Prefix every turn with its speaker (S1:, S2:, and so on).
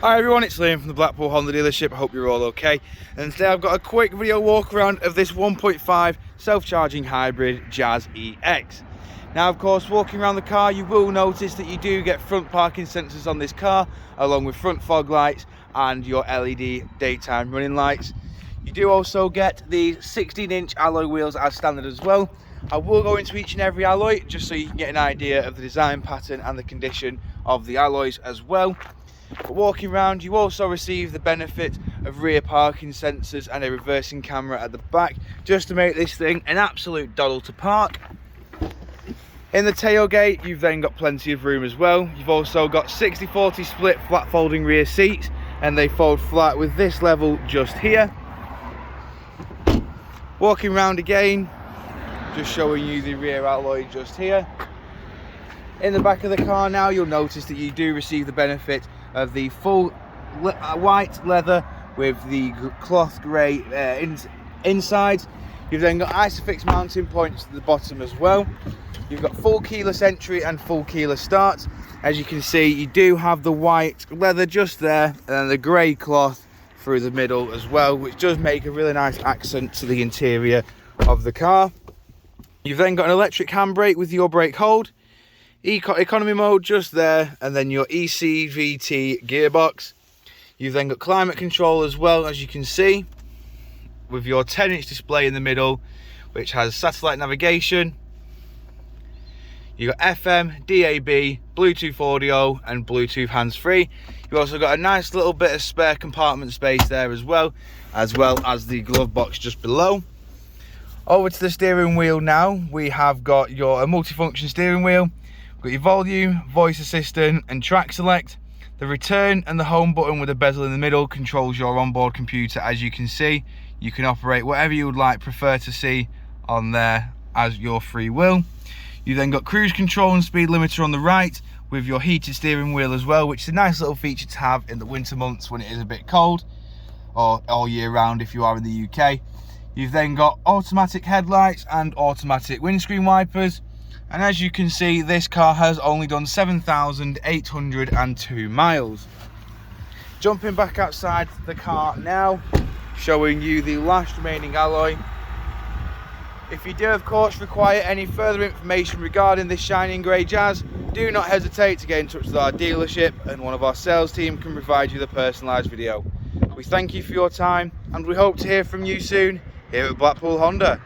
S1: Hi everyone, it's Liam from the Blackpool Honda dealership. I hope you're all okay. And today I've got a quick video walk around of this 1.5 self-charging hybrid Jazz EX. Now of course, walking around the car you will notice that you do get front parking sensors on this car, along with front fog lights and your LED daytime running lights. You do also get the 16-inch alloy wheels as standard as well. I will go into each and every alloy just so you can get an idea of the design pattern and the condition of the alloys as well. But walking around you also receive the benefit of rear parking sensors and a reversing camera at the back, just to make this thing an absolute doddle to park. In the tailgate you've then got plenty of room as well. You've also got 60/40 split flat folding rear seats, and they fold flat with this level just here. Walking around again, just showing you the rear alloy just here. In the back of the car now you'll notice that you do receive the benefit of the full white leather with the cloth grey inside. You've then got ISOFIX mounting points at the bottom as well. You've got full keyless entry and full keyless start. As you can see, you do have the white leather just there and then the grey cloth through the middle as well, which does make a really nice accent to the interior of the car. You've then got an electric handbrake with your brake hold, economy mode just there, and then your eCVT gearbox. You've then got climate control as well, as you can see, with your 10-inch display in the middle, which has satellite navigation. You've got FM, DAB, Bluetooth audio and Bluetooth hands-free. You've also got a nice little bit of spare compartment space there as well as the glove box just below. Over to the steering wheel now, we have got a multifunction steering wheel. We've got your volume, voice assistant and track select. The return and the home button with a bezel in the middle controls your onboard computer. As you can see, you can operate whatever you would prefer to see on there as your free will. You then got cruise control and speed limiter on the right with your heated steering wheel as well, which is a nice little feature to have in the winter months when it is a bit cold, or all year round if you are in the UK. You've then got automatic headlights and automatic windscreen wipers. And as you can see, this car has only done 7,802 miles. Jumping back outside the car now, showing you the last remaining alloy. If you do of course require any further information regarding this shining grey Jazz, do not hesitate to get in touch with our dealership and one of our sales team can provide you the personalised video. We thank you for your time and we hope to hear from you soon here at Blackpool Honda.